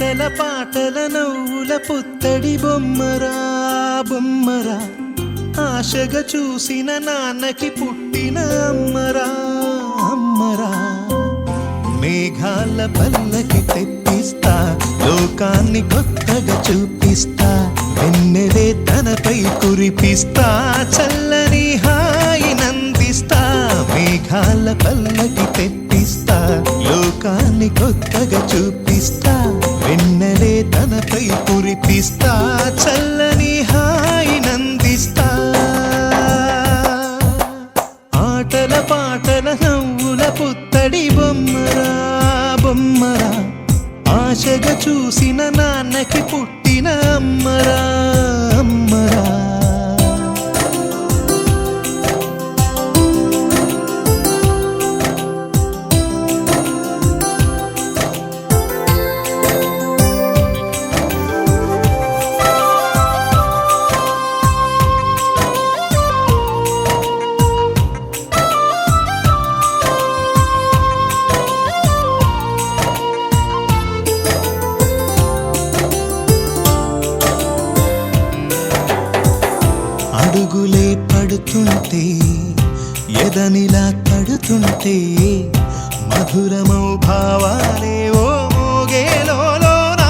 ఆటల పాటల నవ్వుల పుత్తడి బొమ్మరా బొమ్మరా, ఆశగా చూసిన నాన్నకి పుట్టిన అమ్మరా అమ్మరా. మేఘాల పల్లకి తెప్పిస్తా, లోకాన్ని కొత్తగా చూపిస్తా, వెన్నెలే తనపై కురిపిస్తా, చల్లని హాయి నందిస్తా. మేఘాల పల్లకి తెప్పిస్తా, లోకాన్ని కొత్తగా చూపిస్తా, వెన్నెలే తనపై కురిపిస్తా, చల్లని హాయి నందిస్తా. ఆటల పాటల నవ్వుల పుత్తడి బొమ్మరా బొమ్మరా, ఆశగా చూసిన నాన్నకి పుట్టిన అమ్మరా అమ్మరా. అడుగులే పడుతుంటే ఎదనిలా తడుతుంటే, మధురమౌ భావాలే ఓ మోగేలోనా.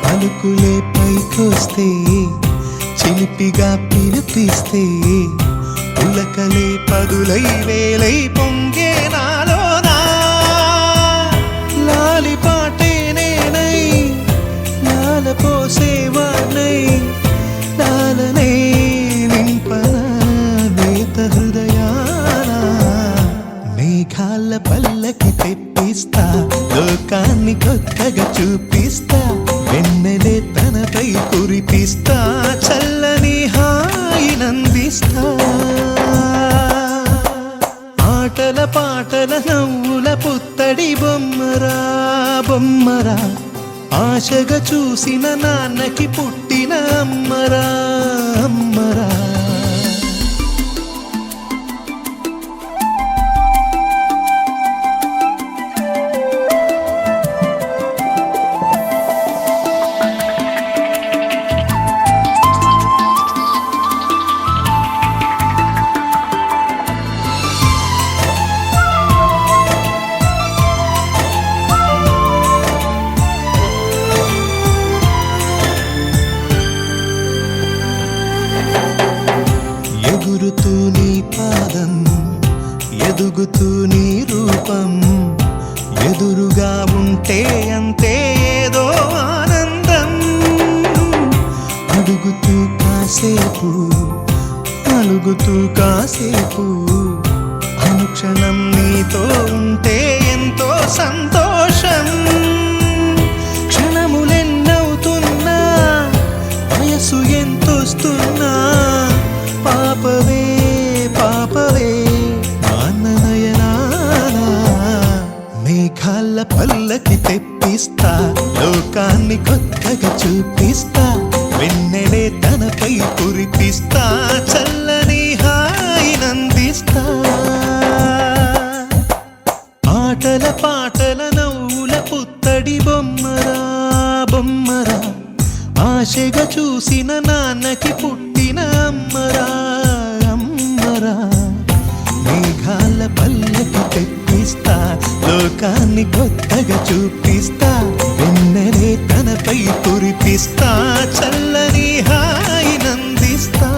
పలుకులే పైకొస్తే చిలిపిగా పిలిపిస్తే, పులకలే పదులై వేలై పొంగే నాలోనా. లాలి పాటే నేనై లాల పోసేవాణ్ణై, లాలనే నింపన నేత హృదయాన. మేఘాల పల్లకి తెప్పిస్తా, లోకాన్ని కొత్తగా చూపిస్తా, వెన్నెలే తనపై కురిపిస్తా, చల్లని హాయి నందిస్తా. ఆటల పాటల నవ్వుల పుత్తడి బొమ్మరా బొమ్మరా, ఆశగా చూసిన నాన్నకి పుట్టిన అమ్మరా అమ్మరా. ఎగురుతూ నీ పాదం, ఎదుగుతూ నీ రూపం, ఎదురుగా ఉంటే అంతే ఏదో ఆనందం. అడుగుతూ కాసేపు, అలుగుతూ కాసేపు, అనుక్షణం నీతో ఉంటే ఎంతో సంతోషం. క్షణములెన్నవుతున్నా, వయసు ఎంతొస్తున్నా, పాపవే పాపవే నాన్ననయనానా. మేఘాల పల్లకి తెప్పిస్తా, లోకాన్ని కొత్తగా చూపిస్తా, వెన్నెలే తనపై కురిపిస్తా, చల్లని హాయి నందిస్తా. ఆటల పాటల నవ్వుల పుత్తడి బొమ్మరా బొమ్మరా, ఆశగా చూసిన నాన్నకి పుట్టిన అమ్మరా అమ్మరా. మేఘాల పల్లకి తెప్పిస్తా, లోకాన్ని కొత్తగా చూపిస్తా, వెన్నెలే తనపై కురిపిస్తా, చల్లని హాయి నందిస్తా.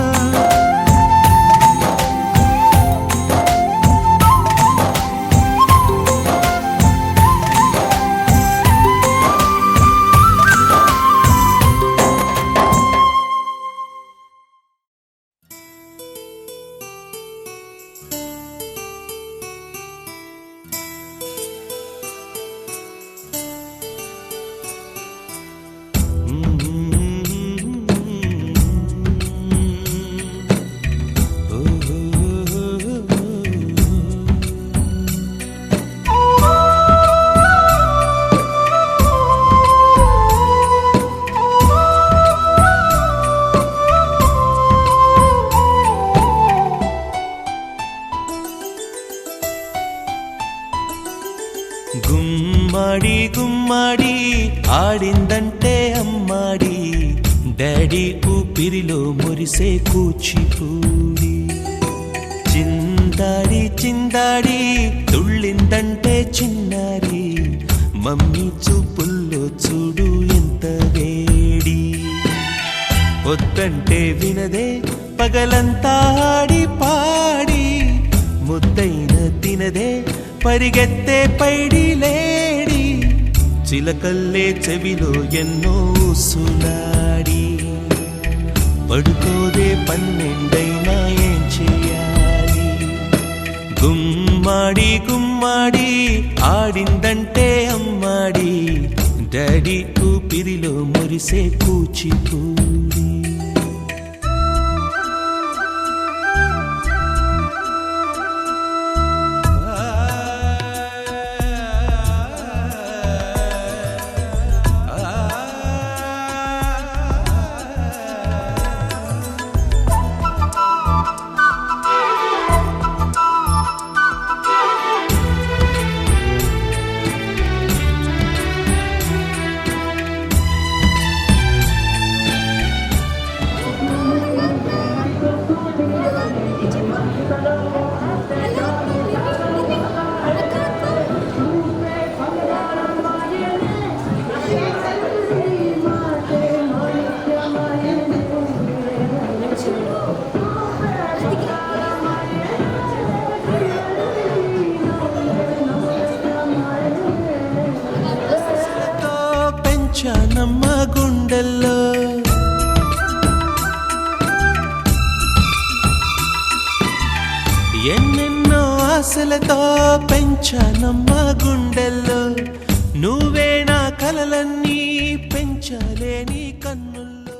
గుమ్మాడి ఆడిందంటే అమ్మాడి డాడీ ఊపిరిలో మురిసే కూచిపూడి చిందాడి చిందాడి తుళ్ళిందంటే చిన్నారి మమ్మీ చూపుల్లో చూడు ఎంత వేడి వద్దంటే వినదే పగలంతా ఆడి పాడి ముద్దైన తినదే పరిగెత్తే పైడి లేడి చిలకల్లే చెవిలో ఎన్నో సులాడి పడుకోదే పన్నెండైనా ఏం చేయాలి గుమ్మాడి గుమ్మాడి ఆడిందంటే అమ్మాడి డాడీ ఊపిరిలో మురిసే కూచిపూడి పెంచానమ్మ గుండెల్లో ఎన్నెన్నో ఆశలతో పెంచానమ్మ గుండెల్లో నువ్వే నా కలలన్నీ పెంచలేని కన్నుల్లో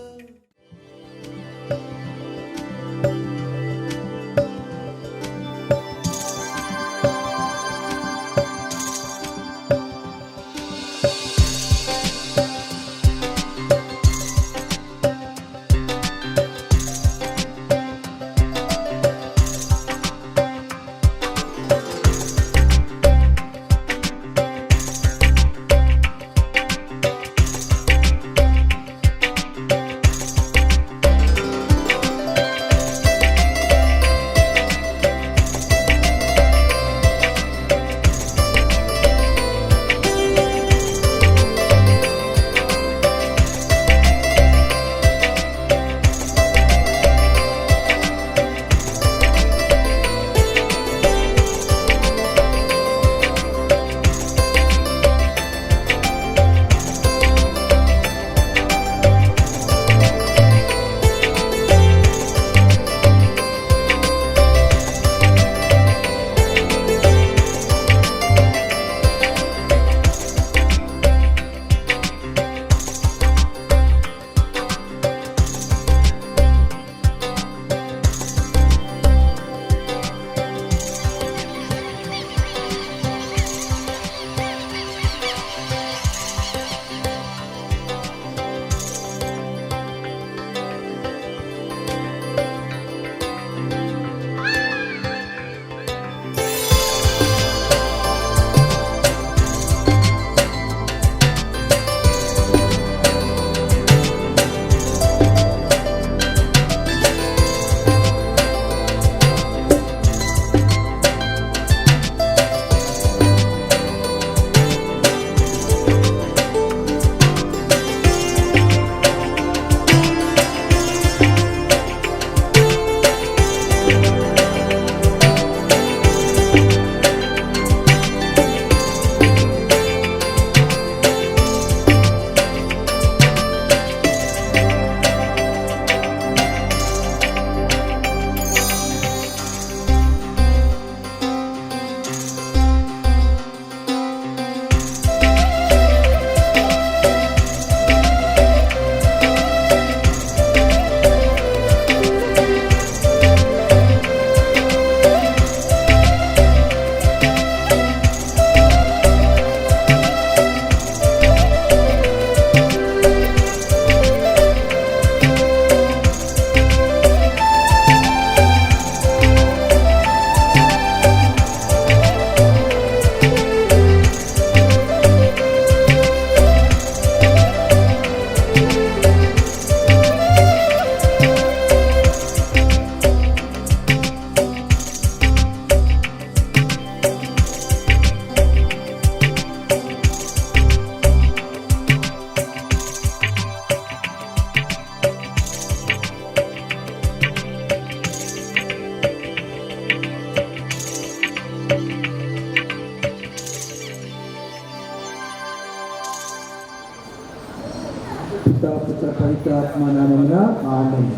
పవిత్రాత్మ నామమున ఆమేన్.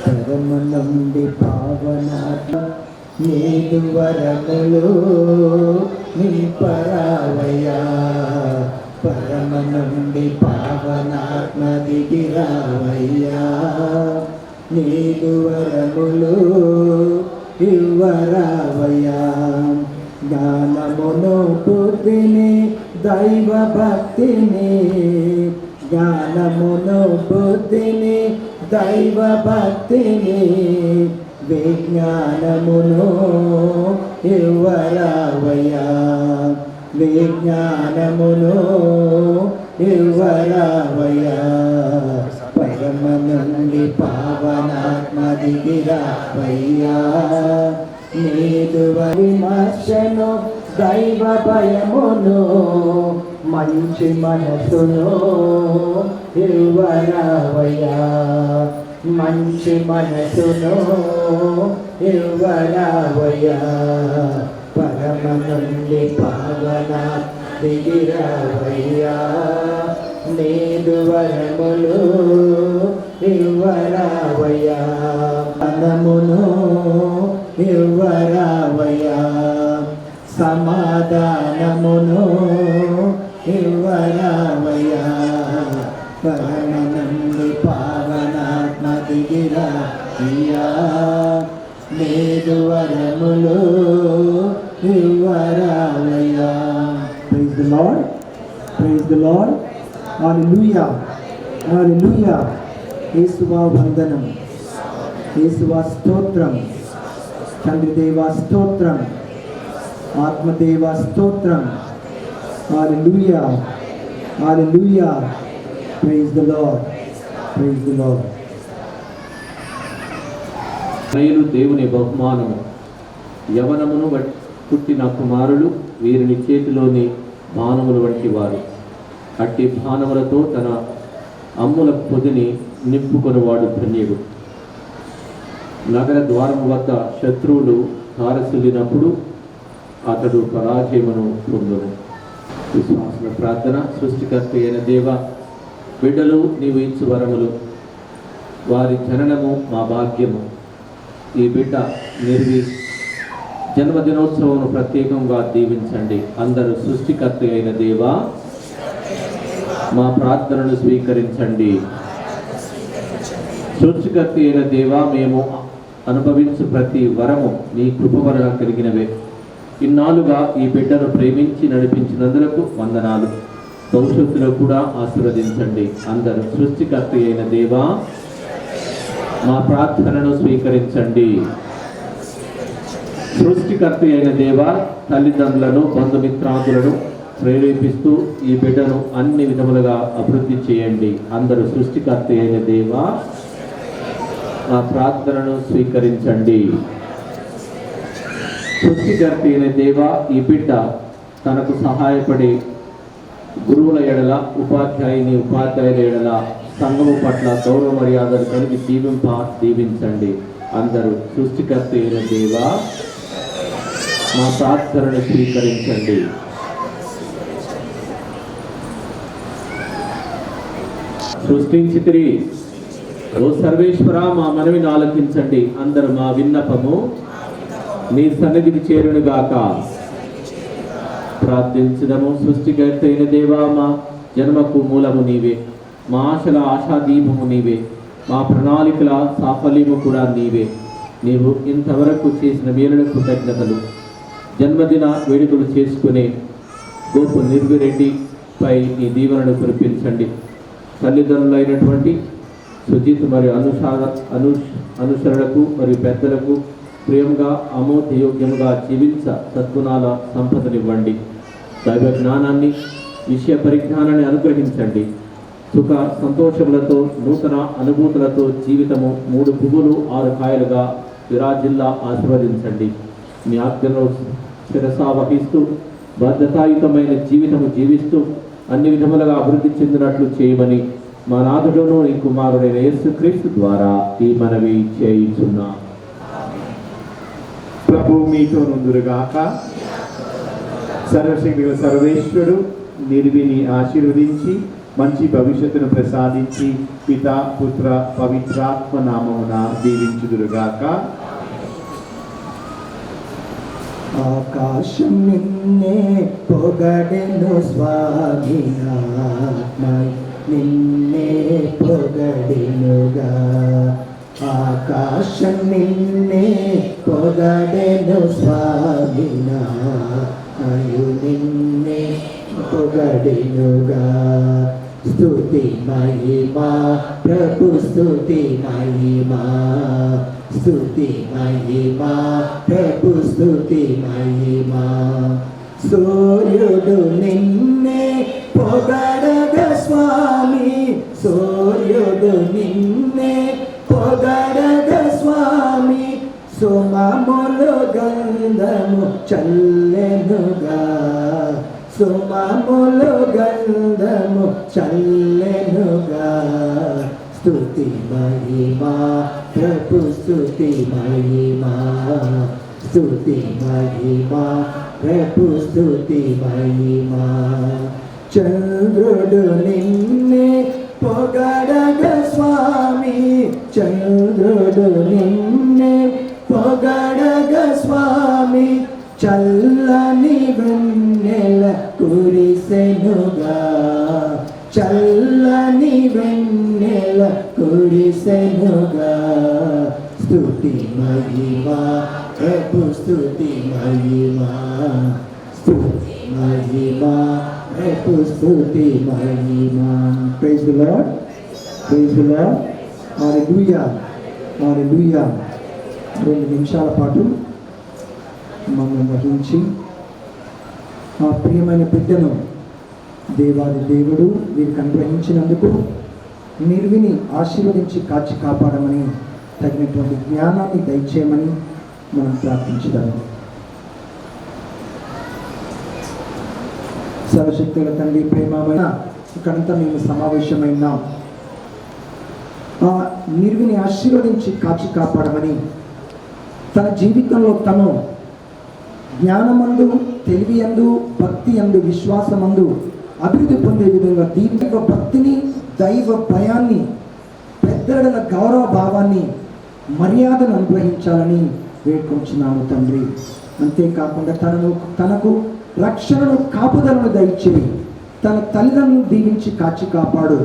పరమ నుండి పావనాత్మ నీదు వరములు నింపరావయ్యా. పరమ నుండి పావనాత్మ దిగిరావయ్యా. నీదు వరములు ఇవ్వరావయ్యా. జ్ఞానమును బుద్ధిని దైవ భక్తిని, జ్ఞానమును బుద్ధిని దైవ భక్తిని, విజ్ఞానమును ఇవ్వరావయ్యా. విజ్ఞానమును ఇవ్వరావయ్యా. పరమ నుండి పావనాత్మ దిగిరావయ్యా. నీదు విమర్శను దైవ భయమును, మంచి మనసును ఇవ్వరావయ్యా. మంచి మనసును ఇవ్వరావయ్యా. పరమ నుండి పావనా దిగిరావయ్యా. నీదు వరములు ఇవ్వరావయ్యా. అన్నమును ఇవ్వరావయ్యా. సమాధానమును ఇవ్వరావయ్యా. పరమ నుండి పావనాత్మ దిగిరావయ్యా. నీదు వరములు ఇవ్వరావయ్యా. Praise the Lord. Praise the Lord. Hallelujah. Hallelujah. యేసువా వందనం, యేసువా స్తోత్రం, తండ్రి దేవా స్తోత్రం, ఆత్మదేవా స్తోత్రం. Hallelujah. Hallelujah. Praise the Lord. Praise the Lord. ప్రియులు దేవుని బహుమానము. యవనమును పుట్టిన కుమారులు వీరిని చేతిలోని బాణములు వంటి వారు. అట్టి బాణములతో తన అమ్ముల పొదిని నింపుకొనివాడు ధన్యుడు. నగర ద్వారము వద్ద శత్రువులు తారసిల్లినప్పుడు అతడు పరాజయమును పొందును. విశ్వాసన ప్రార్థన. సృష్టికర్త అయిన దేవ, బిడ్డలు నీవు ఇచ్చు వరములు, వారి జననము మా భాగ్యము. ఈ బిడ్డ నిర్వి జన్మదినోత్సవం ప్రత్యేకంగా దీవించండి. అందరూ సృష్టికర్త అయిన దేవా మా ప్రార్థనను స్వీకరించండి. సృష్టికర్త అయిన దేవా, మేము అనుభవించు ప్రతి వరము నీ కృప వలన కలిగినవే. ఇన్నాళ్ళుగా ఈ బిడ్డను ప్రేమించి నడిపించినందులకు వందనాలు. భవిష్యత్తులో కూడా ఆశీర్వదించండి. అందరూ సృష్టికర్త అయిన దేవా మా ప్రార్థనను స్వీకరించండి. సృష్టికర్త అయిన దేవ, తల్లిదండ్రులను బంధుమిత్రాదులను ప్రేరేపిస్తూ ఈ బిడ్డను అన్ని విధములుగా అభివృద్ధి చేయండి. అందరూ సృష్టికర్త అయిన దేవ మా ప్రార్థనను స్వీకరించండి. సృష్టికర్త అయిన దేవ, ఈ బిడ్డ తనకు సహాయపడే గురువుల ఎడల, ఉపాధ్యాయుల ఎడల, సంఘము పట్ల గౌరవ మర్యాదలు కలిగి దీవించండి. అందరూ సృష్టికర్త అయిన దేవా మా ప్రార్థనను స్వీకరించండి. సృష్టించితిరి ఓ సర్వేశ్వర, మా మనవిని ఆలకించండి. అందరూ మా విన్నపము నీ సన్నిధికి చేరునుగాక. ప్రార్థించదము. సృష్టికర్త అయిన దేవా, మా జన్మకు మూలము నీవే, మా ఆశల ఆశాదీపము నీవే, మా ప్రణాళికల సాఫల్యము కూడా నీవే. నీవు ఇంతవరకు చేసిన మేలులకు కృతజ్ఞతలు. జన్మదిన వేడుకలు చేసుకునే గోపు నిర్విరెడ్డిపై నీ దీవెనను కురిపించండి. తల్లిదండ్రులైనటువంటి సుజిత్ మరియు అనుసరణకు మరియు పెద్దలకు ప్రియంగా ఆమోదయోగ్యముగా జీవించ సద్గుణాల సంపదనివ్వండి. దైవ జ్ఞానాన్ని, విషయ పరిజ్ఞానాన్ని అనుగ్రహించండి. సుఖ సంతోషములతో, నూతన అనుభూతులతో జీవితము 3 పువ్వులు 6 కాయలుగా విరాజిల్లా ఆశీర్వదించండి. మీ ఆజ్ఞను శిరసా వహిస్తూ బాధ్యతాయుతమైన జీవితము జీవిస్తూ అన్ని విధములుగా అభివృద్ధి చెందినట్లు చేయమని మా నాథుడును నీ కుమారుడైన యేసుక్రీస్తు ద్వారా ఈ మనవి చేయుచున్నాం. ప్రభు మీతో నుందురుగాక. సర్వశక్తి సర్వేశ్వరుడు నిర్విని ఆశీర్వదించి మంచి భవిష్యత్తును ప్రసాదించి పిత పుత్ర పవిత్రాత్మ నామమున దీవించుదురుగాక. ఆకాశం నిన్నే పొగడెను స్వామి, నిన్నే పొగడెనుగా. ఆకాశం నిన్నే పొగడెను స్వామి, నిన్నే పొగడెనుగా. స్తుతి మహిమా ప్రభు, స్తుతి మహిమా, స్తుతి మహిమా ప్రభు, స్తుతి మహిమా. సూర్యుడు నిన్నే పొగడగా స్వామి, సూర్యుడు నిన్నే పొగడగా స్వామి. సుమములు గంధము చల్లెనుగా, సుమములు గంధము చల్లెనుగా. స్తుతి మహిమా ప్రభు, స్తుతి మహిమా, స్తుతి మహిమా ప్రభు, స్తుతి మహిమా. చంద్రుడు నిన్నే పొగడగా స్వామి, చంద్రుడు నిన్నే పొగడగా స్వామి. చల్లని వెన్నెల కురిసెనుగా, చల్లని వెన్నెల కురిసెనుగా. స్తుతి మహిమా ప్రభు, స్తుతి మహిమా, స్తుతి మహిమా ప్రభు, స్తుతి మహిమా. Praise the Lord, praise the Lord. Hallelujah, hallelujah. 2 నిమిషాల పాటు మమ్మల్ని వహించి ఆ ప్రియమైన బిడ్డను దేవాది దేవుడు వీరికి అనుగ్రహించినందుకు నిర్విని ఆశీర్వదించి కాచి కాపాడమని, తగినటువంటి జ్ఞానాన్ని దయచేయమని మనం ప్రార్థించుదాము. సర్వశక్తుల తండ్రి ప్రేమమైన ఇక్కడంతా మేము సమావేశమైనాం. ఆ నిర్విని ఆశీర్వదించి కాచి కాపాడమని, తన జీవితంలో తను జ్ఞానమందు, తెలివి యందు, భక్తి యందు, విశ్వాసమందు అభివృద్ధి పొందే విధంగా దైవ భక్తిని, దైవ భయాన్ని, పెద్దల గౌరవ భావాన్ని, మర్యాదను అనుగ్రహించాలని వేడుకొంచున్నాము తండ్రి. అంతేకాకుండా తనకు రక్షణను, కాపుదలను దయచేయి. తన తల్లిదండ్రులను దీవించి కాచి కాపాడు.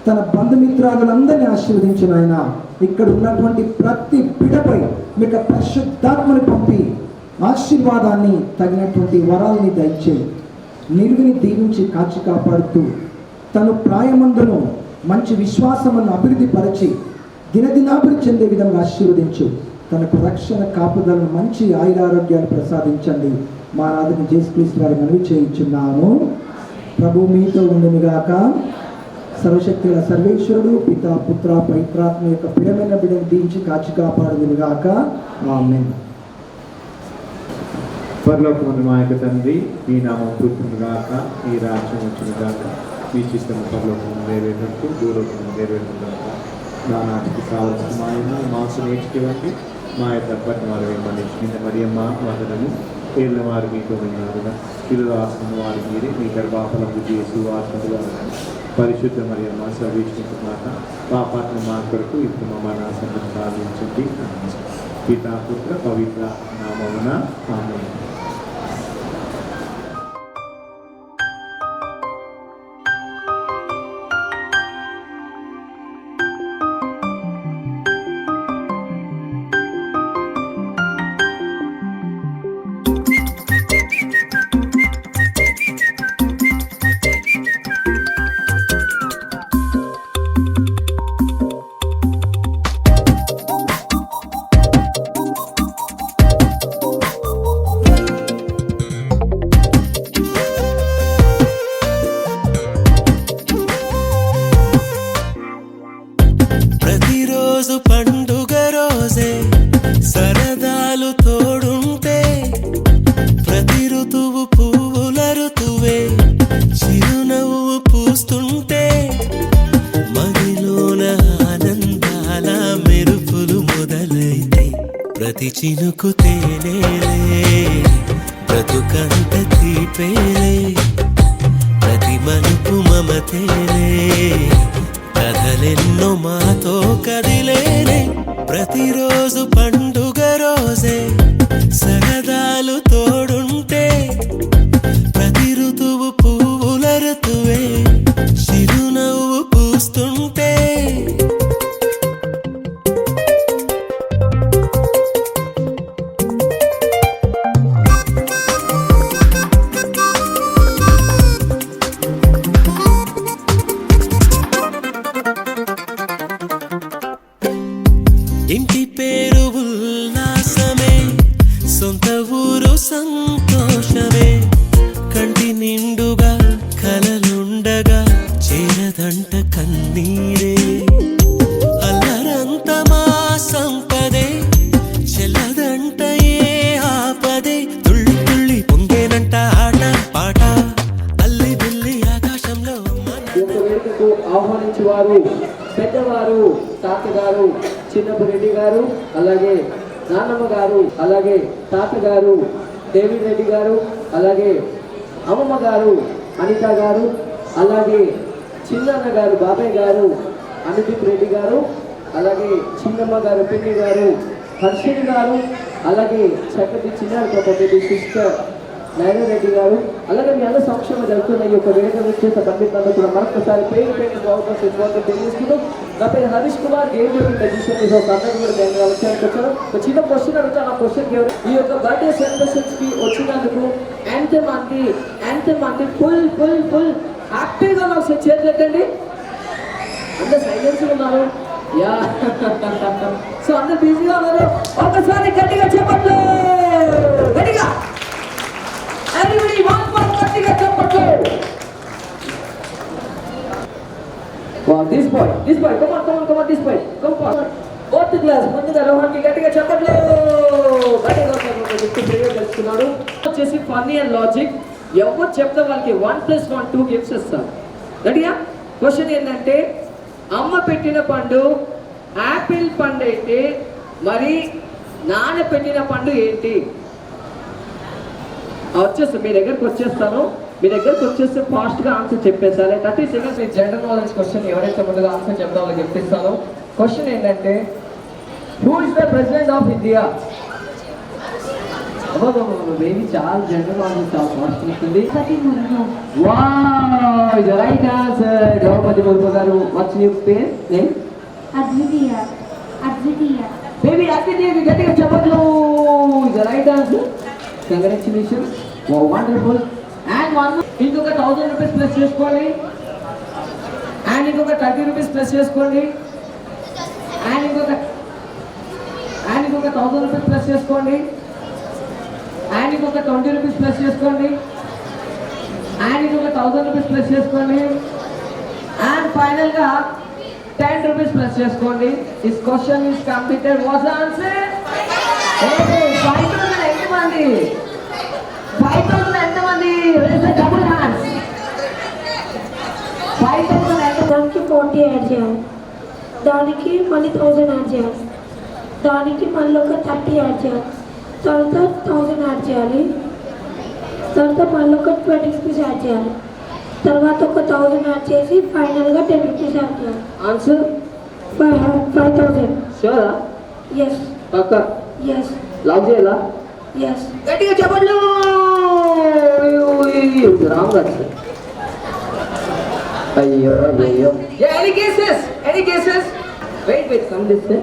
తన బంధుమిత్రాదులందరినీ ఆశీర్వదించిన ఆయన ఇక్కడ ఉన్నటువంటి ప్రతి బిడపై మీకు పరిశుద్ధాత్మని పంపి ఆశీర్వాదాన్ని, తగినటువంటి వరాలని దయచేయి. నిర్విని దీవించి కాచి కాపాడుతూ తను ప్రాయమందును మంచి విశ్వాసమును అభివృద్ధి పరిచి దినదినాభివృద్ధి చెందే విధంగా ఆశీర్వదించు. తనకు రక్షణ, కాపుదలను, మంచి ఆయురారోగ్యాలు ప్రసాదించండి. మా నాథుని యేసుక్రీస్తు వారి మనవి చేయించున్నాము. ప్రభు మీతో ఉండునుగాక. సర్వశక్తుల సర్వేశ్వరుడు పిత పుత్ర పవిత్రాత్మ యొక్క ప్రియమైన బిడ్డను దీవించి కాచి కాపాడుదునుగాక. ఆమేన్. పరలోకమందు మా యొక్క తండ్రి, మీ నామం పూర్తిగాక, మీ రాజ్యం వచ్చునుగాక, మీ చిత్తము పరలోకము నెరవేరినట్టు భూలోకము నెరవేరునుగాక. నా నాటికి కావలసిన మాంసు నేర్చుకోవండి, మా యొక్క పట్టిన వారు మనిషి మరియమ్మ వందనము. ఏళ్ళ వారు మీతో ఉన్నారుగా, పిల్లలు ఆస్తున్న వారు మీరే, మీ గర్భాఫలము చేసి వాసనలు పరిశుద్ధ మరియమ్మ సర్వేశ్వర మాత, పాపాత్మ మా కొరకు ఇప్పుడు మా మరణాసనం ప్రార్థించండి. పితా పుత్ర పవిత్ర నామమున ఆమేన్. ప్రతిరోజు పండుగ రోజే సరదాలు తోడుంటే, ప్రతి ఋతువు పువ్వుల ఋతువే చిరునవ్వు పూస్తుంటే, మదిలోన ఆనందాల మెరుపులు మొదలైతే, ప్రతి చినుకు తేనేలే బ్రతుకంత తీపేలే, ప్రతి మనుపు మమతేనే కథలెన్నో మాతో కదిలేనే ప్రతిరోజు పండుగ రోజే సరదాలు తోడుంటే ప్రతి ఋతువు పువ్వుల ఋతువే చిరునవ్వు పూస్తుంటే ఇంటి పేరు ఉల్లాసమే సొంత ఊరు సంతోషమే కంటి నిండుగా కలలుండగా చేరదంట కన్నీరే అల్లరంత మా సంపదే చెల్లదంట ఏ ఆపదే తుళ్ళి తుళ్ళి పొంగేనంట ఆట పాట అల్లి బిల్లి ఆకాశంలో ఈ యొక్క వేడుకకు ఆహ్వానించి వారు పెద్దవారు తాతగారు చిన్నపురెడ్డి గారు, అలాగే నాన్నమ్మ గారు, అలాగే తాతగారు డేవిడ్ రెడ్డి గారు, అలాగే అమ్మమ్మ గారు అనిత గారు, అలాగే చిన్నన్న గారు బాబాయ్ గారు అనుదీప్ రెడ్డి గారు, అలాగే చిన్నమ్మ గారు పిన్ని గారు హర్షిణి గారు, అలాగే చక్కటి చిన్నారి బేబీ సిస్టర్ నైనా రెడ్డి గారు, అలాగే మీ అందరి సంక్షేమ జరుగుతున్న ఈ యొక్క వేడుక విచ్చేత పండితులందరూ కూడా మరొకసారి పేరు స్వాగతం తెలియజేసుకుంటూ నా పేరు హరీష్ కుమార్ గేమ్ మెజిషియన్ అందరూ కూడా నేను వచ్చానికి వచ్చాను. ఒక చిన్న క్వశ్చన్ అడుగుతాను. ఆ క్వశ్చన్కి ఎవరు ఈ యొక్క బర్త్డే సెలబ్రేషన్స్ కి వచ్చినందుకు ఎంతమంది ఫుల్ ఫుల్ ఫుల్ హ్యాపీగా నాకు చేతులు ఎట్టండి. అందరు సైలెన్స్ ఉన్నారు. యా సో అందరు బిజీగా ఉన్నారు. ఒకసారి గట్టిగా చెప్పట్లు, గట్టిగా everybody once more గట్టిగా చెప్పట్లు. Wow, this boy, come on, this boy, come on. Fourth class, ముందుగా రోహన్ కి గట్టిగా చెప్పట్లు. గట్టిగా తెలుసుకున్నాడు. వచ్చేసి ఫన్నీ అండ్ లాజిక్. ఎవరు చెప్తే వాళ్ళకి 1+1 2 గిఫ్ట్స్ ఇస్తారు. గట్టిగా క్వశ్చన్ ఏంటంటే అమ్మ పెట్టిన పండు యాపిల్ పండు అయితే మరి నాన్న పెట్టిన పండు ఏంటి? వచ్చేస్తాను మీ దగ్గరకు వచ్చేస్తే ఫాస్ట్గా ఆన్సర్ చెప్పేసాలి. 30 seconds మీ జనరల్ నాలెడ్జ్ క్వశ్చన్ ఎవరైతే ముందుగా ఆన్సర్ చెప్తామో వాళ్ళకి చెప్పిస్తాను. క్వశ్చన్ ఏంటంటే who is the president of India? Baby చాలా జనరల్ నాలెడ్జ్ చాలా ఫాస్ట్ ఉంటుంది. Wow, is the right answer. Draupadi Murmu గారు. వాట్స్ యువర్ పేర్ నేమ్? అద్వితీయ. బేబీ అద్వితీయ గట్టిగా చెప్పట్లు. Is the right answer. Congratulations. Wow, wonderful. And one ఇంకొక 1000 రూపీస్ ప్లస్ చేసుకోండి. అండ్ ఇంకొక 30 రూపీస్ ప్లస్ చేసుకోండి. అండ్ ఇంకొక 1000 రూపీస్ ప్లస్ చేసుకోండి. అండ్ ఇంకొక 20 రూపీస్ ప్లస్ చేసుకోండి. అండ్ ఇంకొక 1000 రూపీస్ ప్లస్ చేసుకోండి. అండ్ ఫైనల్ గా 10 రూపీస్ ప్లస్ చేసుకోండి. This question is completed. What's the answer? 5000 ఎంతమంది? 5000 ఎంతమంది? Race the double hands. 5000 దానికి 40 యాడ్ చేయాలి, దానికి మళ్ళీ 1000 యాడ్ చేయాలి, దానికి మళ్ళీ ఒక 30 యాడ్ చేయాలి, తర్వాత 1000 యాడ్ చేయాలి, తర్వాత మళ్ళీ ఒక 20 రూపీస్ యాడ్ చేయాలి, తర్వాత ఒక 1000 యాడ్ చేసి ఫైనల్గా 10 రూపీస్ యాడ్ చేయాలి. ఆన్సర్ 5000. షూరా? ఎస్ పక్కా? ఎస్ లాక్ చేయాలా? ఎస్. గట్టిగా చెప్పండి. Wrong answer. అయ్యో. Any guesses? Wait, come this way.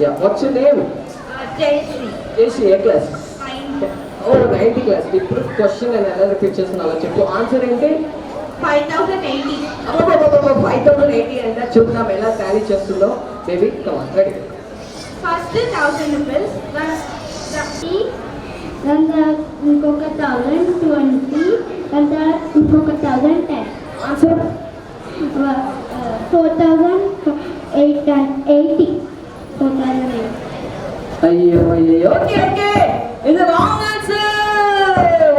Yeah, what's your name? Jayashree. A class? 9th class. ఇప్పుడు క్వశ్చన్ నేను ఎలా రిపీట్ చేస్తున్నా అలా చెప్పు. ఆన్సర్ ఏంటి? 5080. 5080 అంటే చూద్దాం ఎలా క్యారీ చేస్తుందో. Baby come on, ready. First 1000 rupees, ఇంకొక 1020, ఇంకొక 1010. ఆన్సర్ 4080. 4080. అయ్యో. Okay. Is the wrong answer.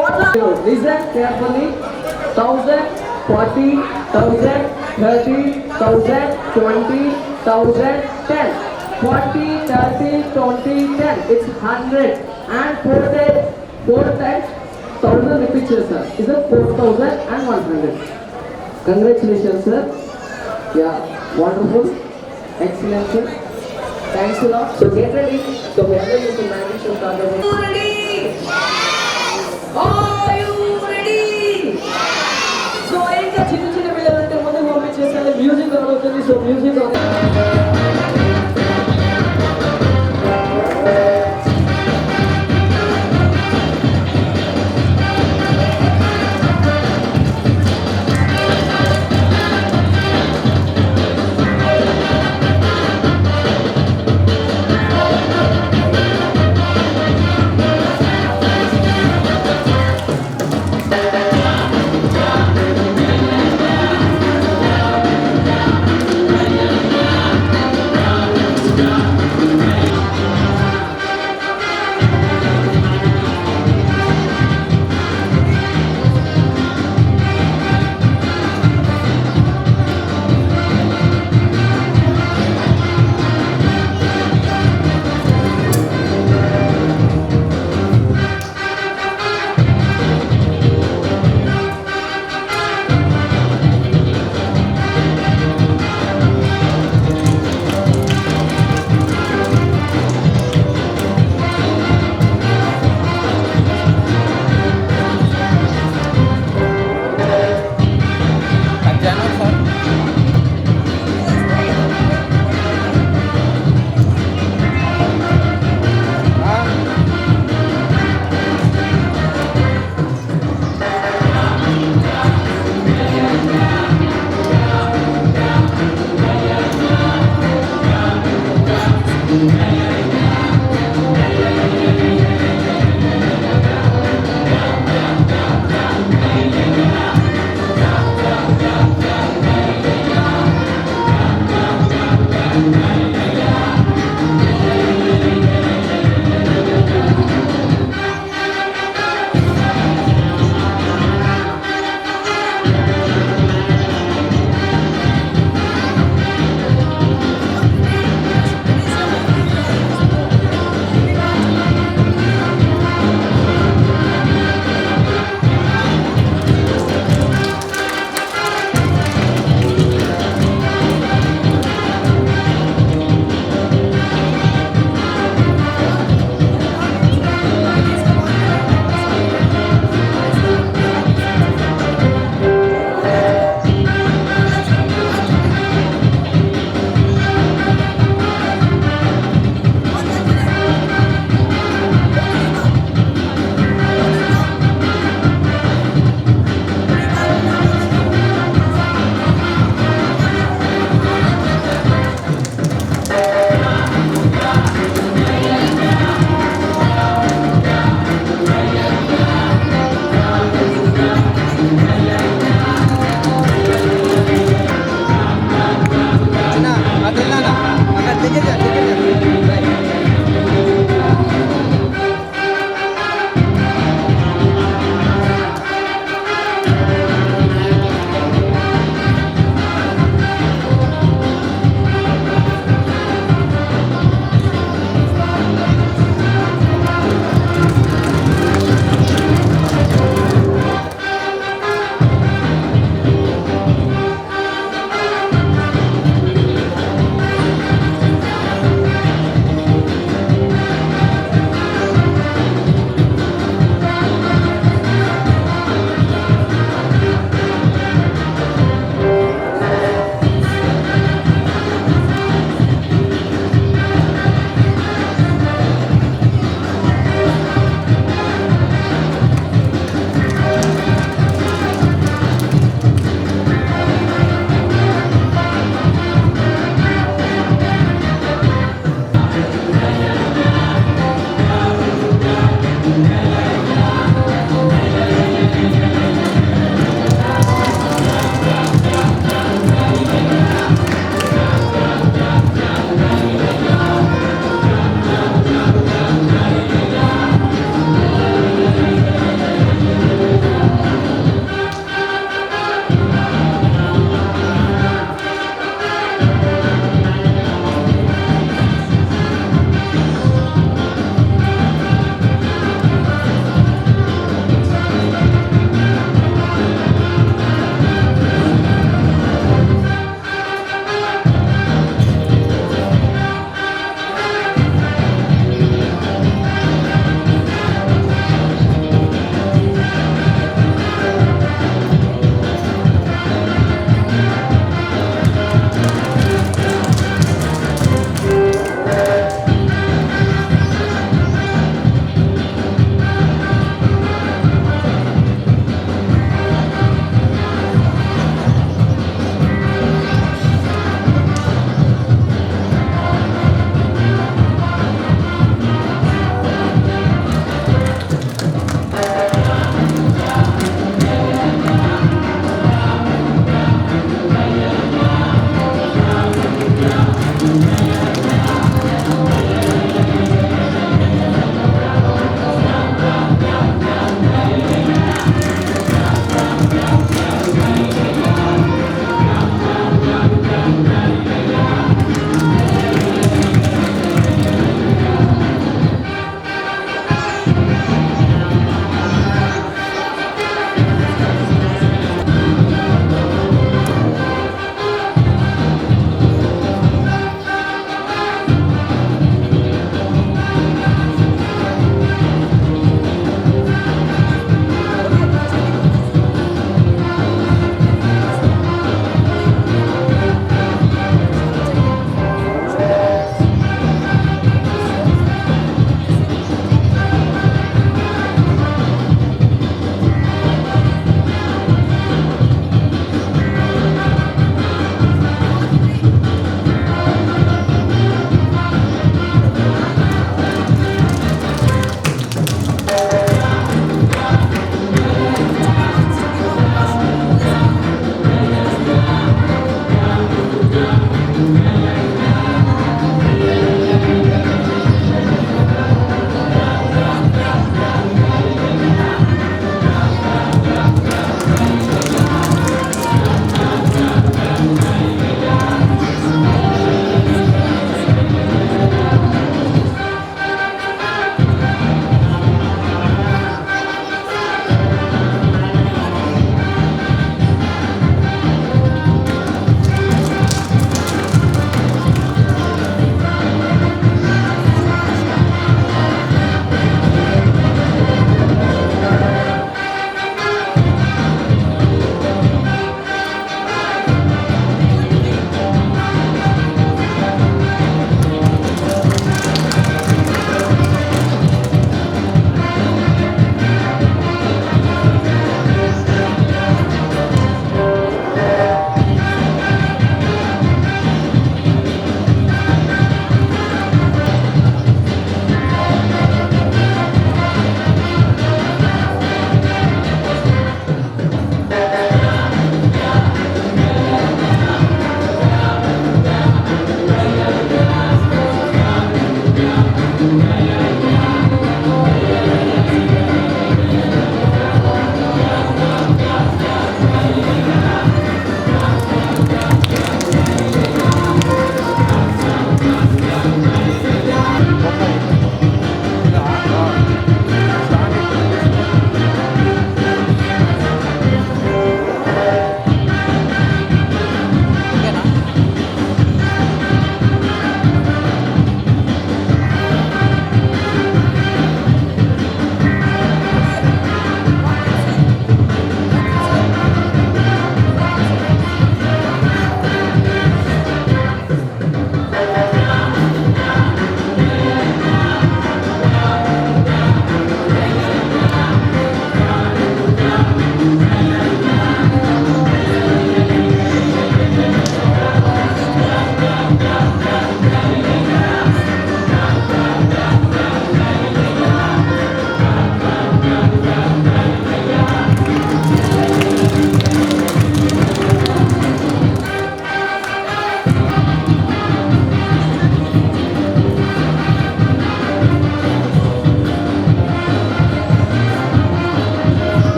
What are you? Listen carefully. 1000, 40, 1000, 30, 1000, 20, 1000, 10. 40, 30, 20, 10. It's 100. And 4 times 1000 repeat చేస్తారు. Is it 4000 and 100? Congratulations, sir. Yeah, wonderful. Excellent, sir. Thanks a lot. So get ready. So we are going to manage your target. Are you ready? So ఇంకా చిన్న చిన్న పిల్లలంటే ముందు పంపించేసాను music on అవుతుంది so music on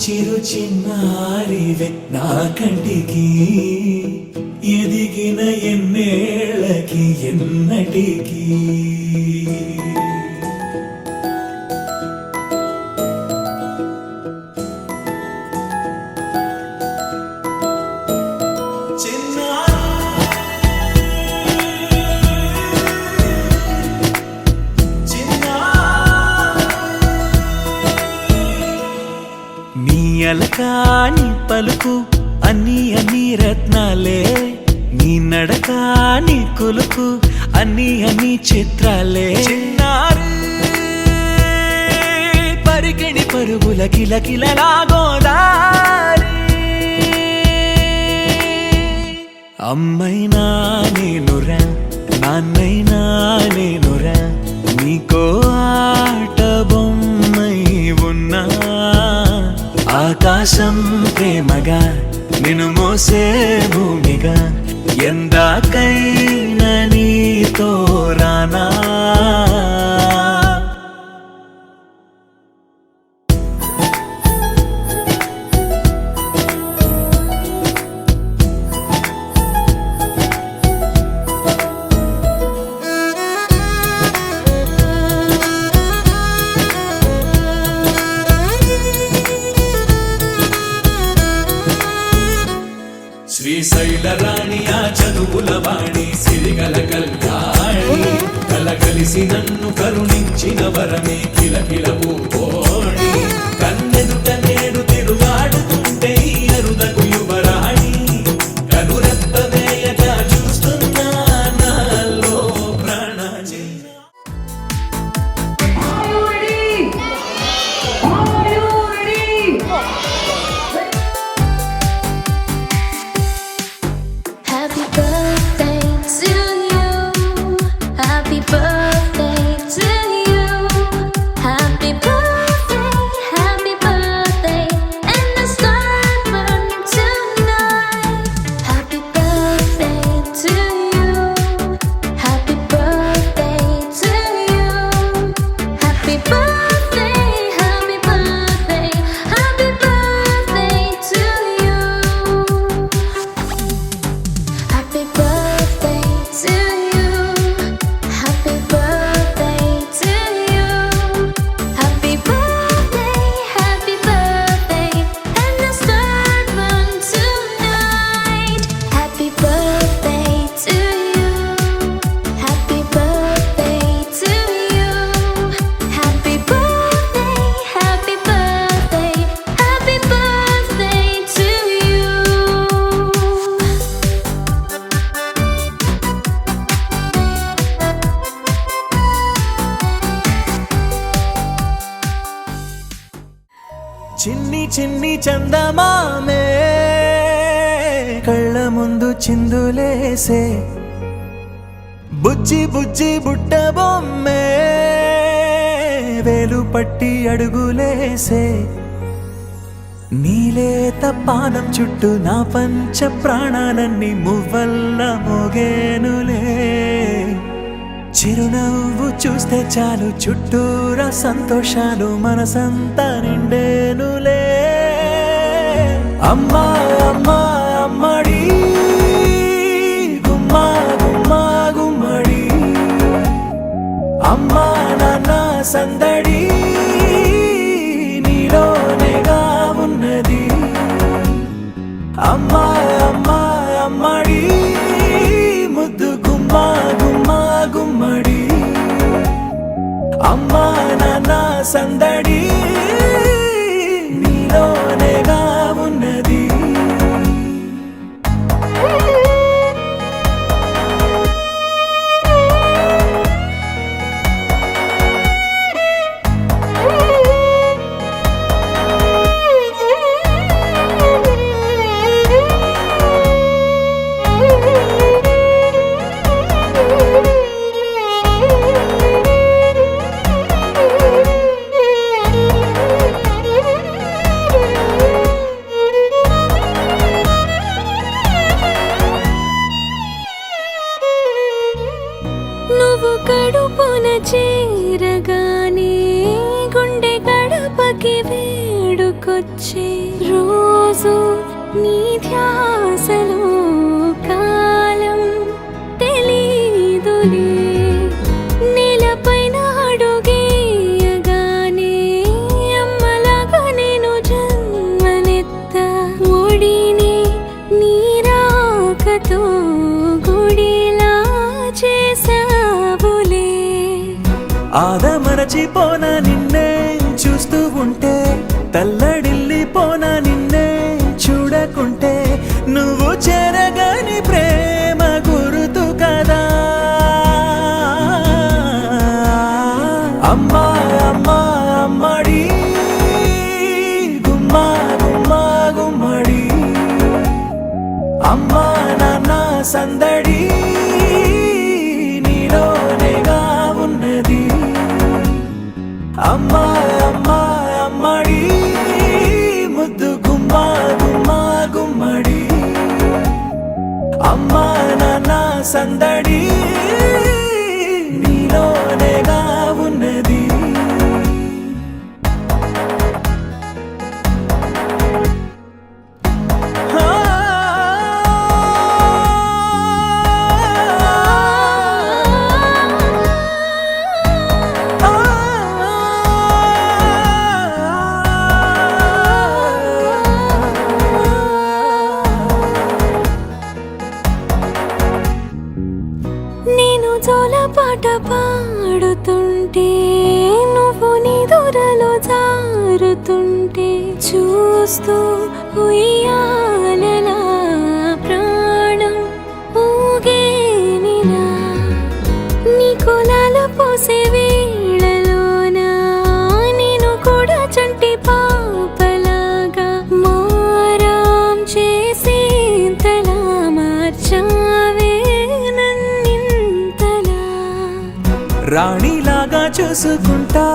చిరు చిన్నారివే నా కంటికి ఎదిగిన ఎన్నేళ్ళకి ఎన్నటికి అలకాని పలుకు అన్ని అన్ని రత్నాలే నీ నడకాని కులుకు అన్ని అన్ని చిత్రాలే చిన్నారు పరికిణి పరుగుల కిలకిలలాగోదారి అమ్మైనా నేనురా నాన్నైనా నేనురా నీకో ఆట బొమ్మై ఉన్నా ఆకాశం ప్రేమగా నిన్ను మోసే భూమిగా ఎందాకైనా నీతో రానా శ్రీశైల రాణి ఆ చదువుల వాణి సిరిగల కళ్యాణి కలగలిసి నన్ను కరుణించిన వరమే కిలకిల పూకోణి కన్నెదుట నేడు తిరుగాడుతుంటే ఈ అరుదకు యువరాణి కనురెప్పవేయగా చూస్తున్నా నాలో ప్రాణ Happy birthday to you. Happy birthday to you. Happy birthday, happy birthday. And the star burn tonight. Happy birthday to you. Happy birthday to you. Happy birthday, happy birthday. Happy birthday to you. Happy birthday to you. Happy birthday to you. Happy birthday, happy birthday. And the star burn tonight. Happy birthday to you. Happy birthday to you. Happy birthday, happy birthday. Happy birthday to you. చిన్ని చిన్ని చందమామే కళ్ళ ముందు చిందులేసే బుజ్జి బుజ్జి బుట్ట బొమ్మే వేలు పట్టి అడుగులేసే నీలేత పానం చుట్టూ నా పంచ ప్రాణాలన్నీ మువ్వల్ల మోగేనులే చిరునవ్వు చూస్తే చాలు చుట్టూరా సంతోషాలు మనసంతా నిండేనులే అమ్మా అమ్మా అమ్మడి గుమ్మా గుమ్మా గుమ్మడి అమ్మా నాన్న సందడి నీలోనేగా ఉన్నది అమ్మా అమ్మా అమ్మడి ముద్దు గుమ్మా గుమ్మా గుమ్మడి అమ్మా నాన్న సందడి నీలోనేగా ఉన్నది నువ్వు కడుపున చేరగానే గుండె గడపకి వేడుక గుర్తుకొచ్చే రోజు నీ ధ్యాసలో కాలం తెలీదులే నేలపైన అడుగేయగానే అమ్మలాగా నేను జన్మనెత్త ఒడిని నీరాకతో గుడిలా చేసావులే ఆదమరచిపోన నిన్నే చూస్తూ ఉంటే తల్లడిల్లిపోన నిన్నే చూడకుంటే నువ్వు చెరగని ప్రేమ గుర్తు కదా అమ్మా అమ్మా అమ్మడి గుమ్మా గుమ్మా గుమ్మడి అమ్మా నాన్న సందడి నీలోనేగా ఉన్నది అమ్మా అమ్మా అమ్మడి ముద్దు గుమ్మా గుమ్మా గుమ్మడి అమ్మా నాన్న సందడి నీలోనేగా ఉన్నది నేను జోలపాట పాడుతుంటే నువ్వు నీ దూరలో జారుతుంటే చూస్తూ ఉయ్యాలలా ప్రాణం ఊగేనిలా నీ కులాల పోసే వేళలోన నేను కూడా చంటి పాపలాగా మారాం చేసేంతలా మార్చావే నన్నింతలా రాణిలాగా చూసుకుంటా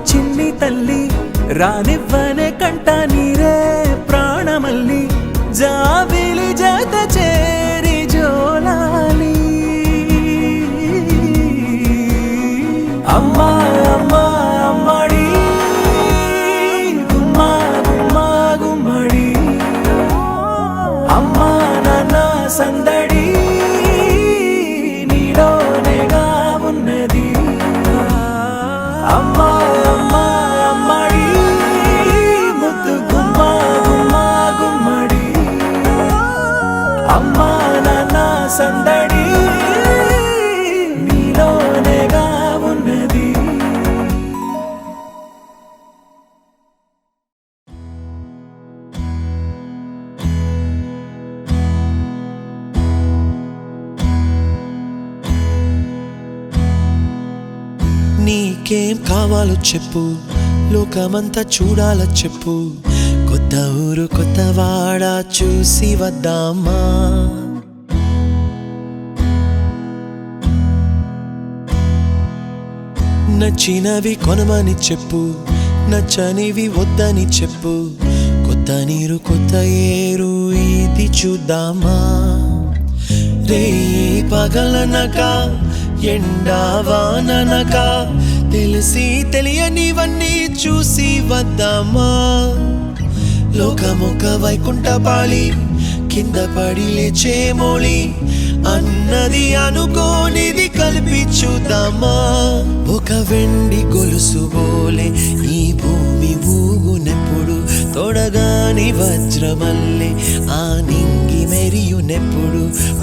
చిన్ని తల్లి రానివ్వనే కంట నీరే ప్రాణమల్లి జాబిలి జత చేరి జోలాలి అమ్మా అమ్మా అమ్మడి గుమ్మా గుమ్మా గుమ్మడి అమ్మా నాన్న సందడి నీలోనేగా ఉన్నది అమ్మా అమ్మా అమ్మడి ముద్దు గుమ్మా గుమ్మా గుమ్మడి అమ్మా నాన్న సందడి నీలోనేగా ఉన్నది నీకేం కావాలో చెప్పు లోకమంతా చూడాలో చెప్పు కొత్త ఊరు కొత్త వాడ చూసి వద్దామా నచ్చినవి కొనమని చెప్పు నచ్చనివి వద్దని చెప్పు కొత్త నీరు కొత్త ఏరు ఇది చూద్దామా రే పగలనక ఎండావాననక తెలిసి తెలియనివన్నీ చూసి వద్దామా లోకమొక వైకుంఠపాళి కింద పడి లేచే మోళి అన్నది అనుకోనిది కలిపి చూద్దామా ఒక వెండి గొలుసు బోలే ఈ భూమి ఊగునెప్పుడు తొడగాని వజ్రమల్లె ఆ నింగి మెరియునెప్పుడు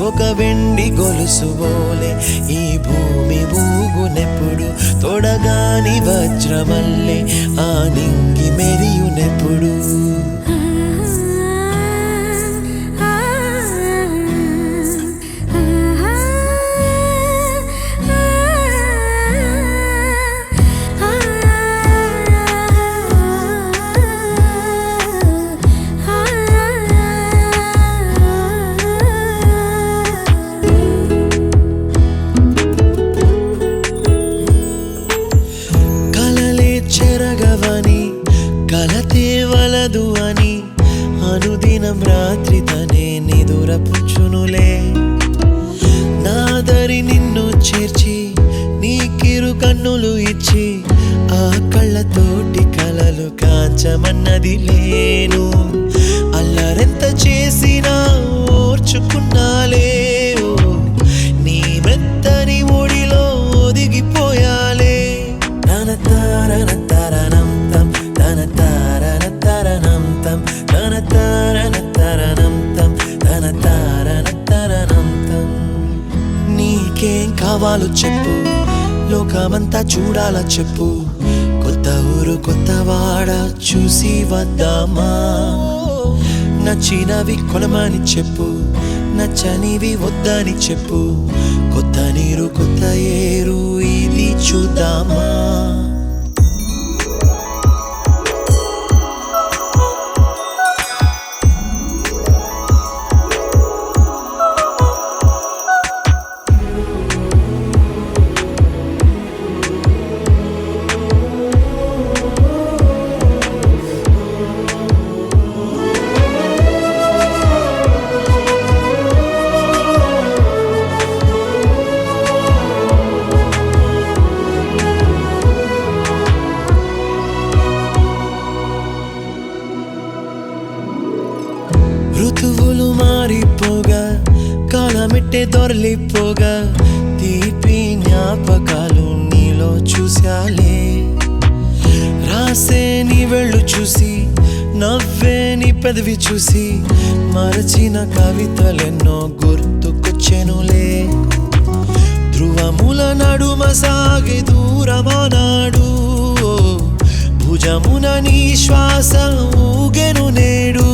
ఒక వెండి గొలుసు బోలే ఈ భూమి ఊగునెప్పుడు తొడగాని వజ్రమల్లె ఆ నింగి మెరియునెప్పుడు కలలే చెరగవని కలతే వలదు మార్చమన్నది లేను. అల్లరెంత చేసినా ఓర్చుకున్నాలే, ఓ నీ మెత్తని ఒడిలో ఒదిగిపోయాలే. తన తారన తరణం తం, తన తారన తరణం తం, తన తారన తరణం తం, తన తారన తరణం తం. నీకేం కావాలో చెప్పు, లోకమంతా చూడాలా చెప్పు. కొత్త ఊరు కొత్త వాడ చూసి వద్దామా. నచ్చినవి కొనమని చెప్పు, నచ్చనివి వద్దని చెప్పు. కొత్త నీరు కొత్త ఏరు ఇది చూద్దామా. ఋతువులు మారిపోగా, కాలమెట్టే దొరలిపోగా, తీపి జ్ఞాపకాలు నీలో చూశాలే. రాసే నీ వెళ్ళు చూసి, నవ్వే నీ పెదవి చూసి, మరచిన కవితలెన్నో గుర్తుకొచ్చెనులే. ధ్రువముల నడుమ సాగే దూరమానాడు, భుజమున నీ శ్వాస ఊగెను నేడు.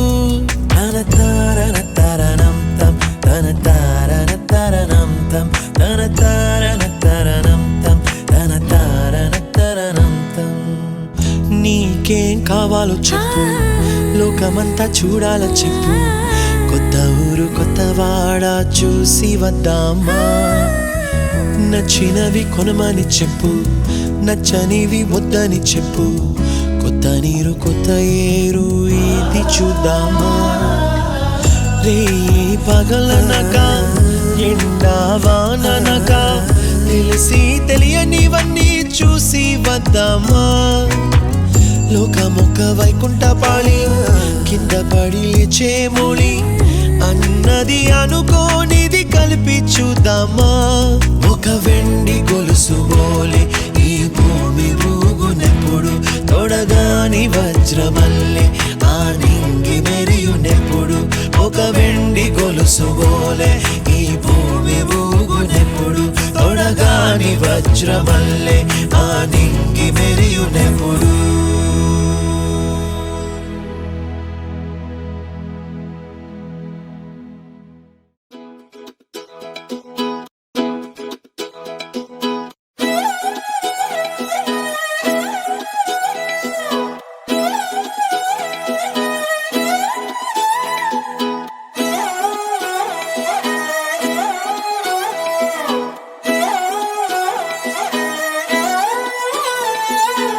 తన తారన తరణం తం, తన తారన తరణం తం, తన తారన తరణం తం, తన తారన తరణం తం. నీకేం కావాలో చెప్పు, లోకమంతా చూడాలా చెప్పు. కొత్త ఊరు కొత్త వాడ చూసి వద్దామా. నచ్చినవి కొనమని చెప్పు, నచ్చనివి వద్దని చెప్పు. కొత్త నీరు కొత్త ఏరు ఇది చూద్దామా. రే పగలనక ఎండా వాననక, తెలిసి తెలియనివన్నీ చూసి వద్దామా. లోకమొక్క వైకుంఠపాళి, కింద పడి లేచే మోళి, అన్నది అనుకోనిది కలిపి చూద్దామా. ఒక వెండి గొలుసు బోలే ఈ భూమి ఊగునెప్పుడు, తొడగాని వజ్రమల్లె ఆ నింగి మెరియునెప్పుడు. ఒక వెండి గొలుసు బోలే ఈ భూమి ఊగునెప్పుడు, తొడగాని వజ్రమల్లె ఆ నింగి మెరియునెప్పుడు.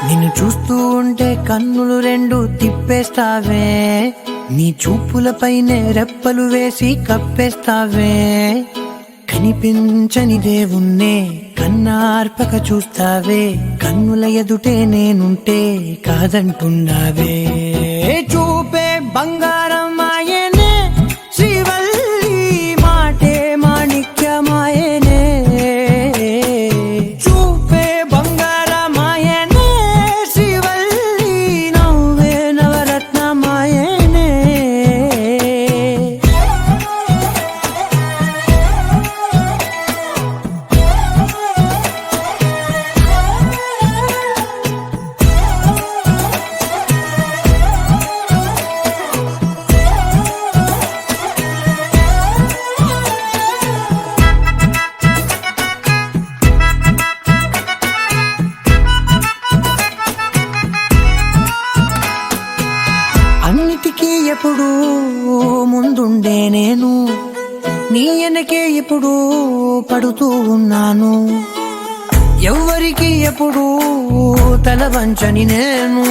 నిన్ను చూస్తూ ఉంటే కన్నులు రెండు తిప్పేస్తావే, నీ చూపులపైనే రెప్పలు వేసి కప్పేస్తావే. కనిపించని దేవుణ్ణే కన్నార్పక చూస్తావే, కన్నుల ఎదుటే నేనుంటే కాదంటున్నావే. చూపే బంగారం ఆయనే, శ్రీవల్లి మాటే మాణిక్యమాయనే. చూపే బంగారమాయనే, శ్రీవల్లి నవ్వే నవరత్నమాయనే. అన్నిటికీ ఎప్పుడు ముందుండే నేను, నీ వెనకే ఎప్పుడు పడుతూ ఉన్నాను. ఎవ్వరికి ఎప్పుడు తల వంచని నేను,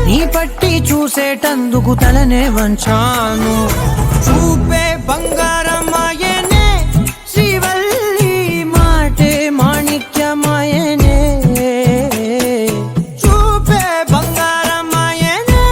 నీ పట్టి చూసేటందుకు తలనే వంచాను. చూపే బంగారమాయనే, శ్రీవల్లి మాటే మాణిక్యమాయనే. చూపే బంగారమాయనే,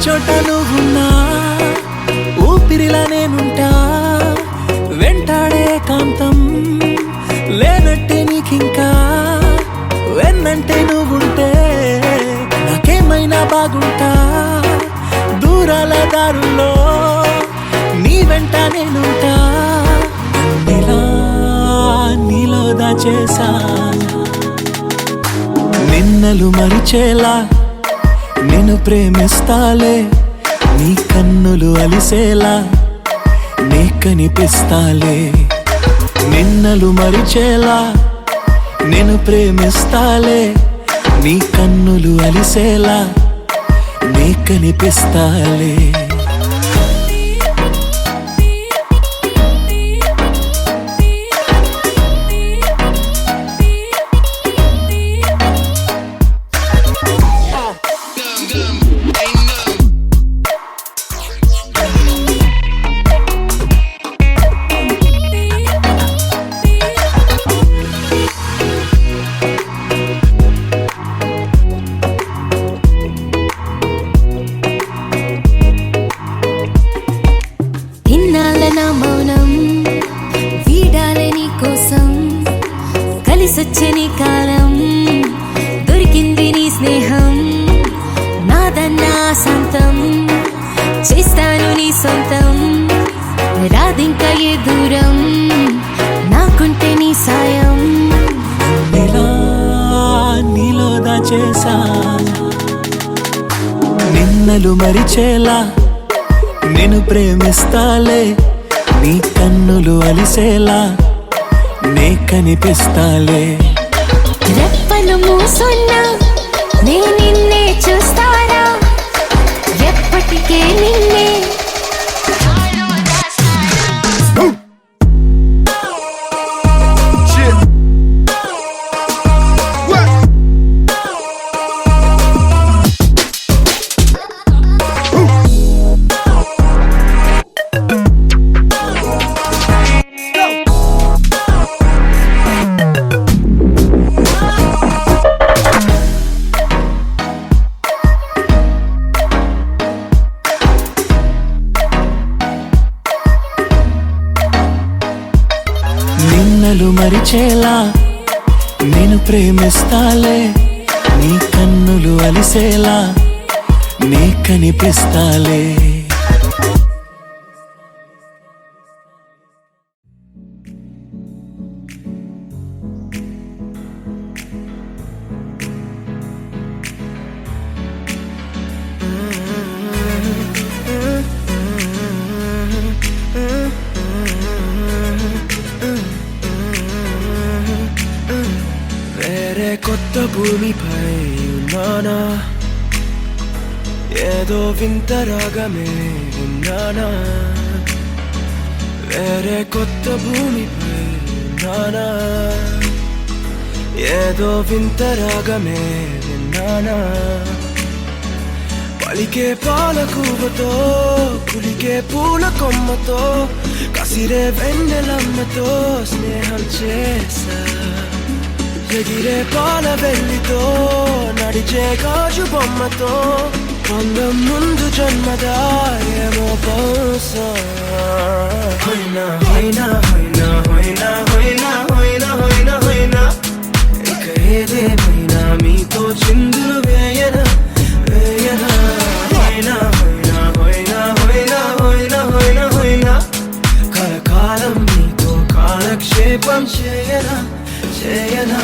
చోట నువ్వున్నా ఊపిరిలా నేనుంటా వెంటాడే కాంతం లేనట్టే నీకింకా వెన్నంటే నువ్వుంటే నాకేమైనా బాగుంటా దూరాల దారుల్లో నీ వెంట నేనుంటా నీలో దాచేసా నిన్నలు మరిచేలా నిన్ను ప్రేమిస్తాలే నీ కన్నులు అలిసేలా నీ కనిపిస్తాలే నిన్నలు మరిచేలా నిన్ను ప్రేమిస్తాలే నీ కన్నులు అలిసేలా నీ కనిపిస్తాలే కలిసొచ్చని కాలం దొరికింది నీ స్నేహం నాదన్నా సొంతం చేస్తాను నీ సొంతం రాదింక ఏ దూరం నాకుంటే నీ సాయం నీలో దాచేసా నిన్నలు మరిచేలా నిన్ను ప్రేమిస్తాలే నీ కన్నులు అలిసేలా నే కనిపిస్తాలే రెప్పలు మూసున్నా నే నిన్నే చూస్తారా ఎప్పటికే నిన్నే నిన్నలు మరిచేలా నేను ప్రేమిస్తాలే నీ కన్నులు అలిసేలా నీ కనిపిస్తాలే కొత్త భూమిపై ఉన్నానా ఏదో వింత రాగమే విన్నానా వేరే కొత్త భూమిపై ఉన్నానా ఏదో వింత రాగమే విన్నానా పలికే పాలకూవతో కులికే పూల కొమ్మతో కసిరే వెన్నెలమ్మతో స్నేహం చేసా ఎగిరే పాల వెళ్ళితో నడిచే గాజు బొమ్మతో పొందం ముందు జన్మదా ఏమో బహుశా హోయినా హోయినా హోయినా హోయినా హోయినా హోయినా హోయినా హోయినా ఇక ఏదేమైనా మీతో చిందులు వేయనా వేయనా హోయినా హోయినా హోయినా హోయినా హోయినా హోయినా హోయినా కలకాలం మీతో కాలక్షేపం చేయనా చేయనా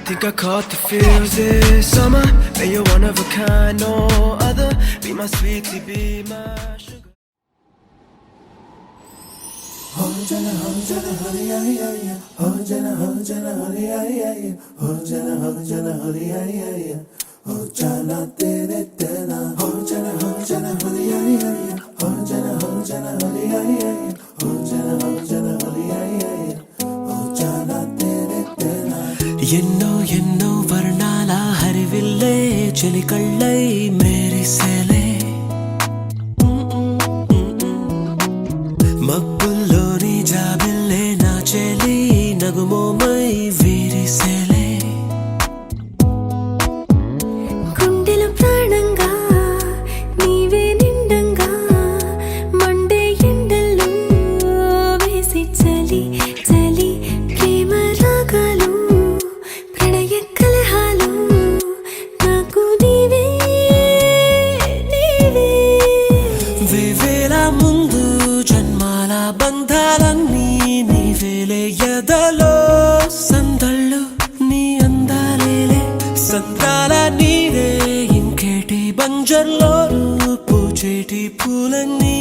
Think I caught the feels this summer. Man, you're one of a kind, no other. Be my sweetie, be my sugar. ఎన్నో ఎన్నో వర్ణాల హరివిల్లే చెలికళ్ళై మేరిసేలే మబ్బుల్లోని జాబిల్లే నా చెలి నగుమోమై వీరిసేలే గుండెలో ప్రాణంగా నీవే నిండంగా మండే ఎండల్లో వేసి చలి చలి ప్రేమ రాగాలు ప్రణయ కలహాలు నాకు నీవే నీవే వేవేల ముందు జన్మాల బంధాలన్నీ నీవేలే ఎదలో సందళ్ళు నీ అందాలేలే సంద్రాల నీరే ఇంకేటి బంజర్లో పూచేటి పూలన్నీ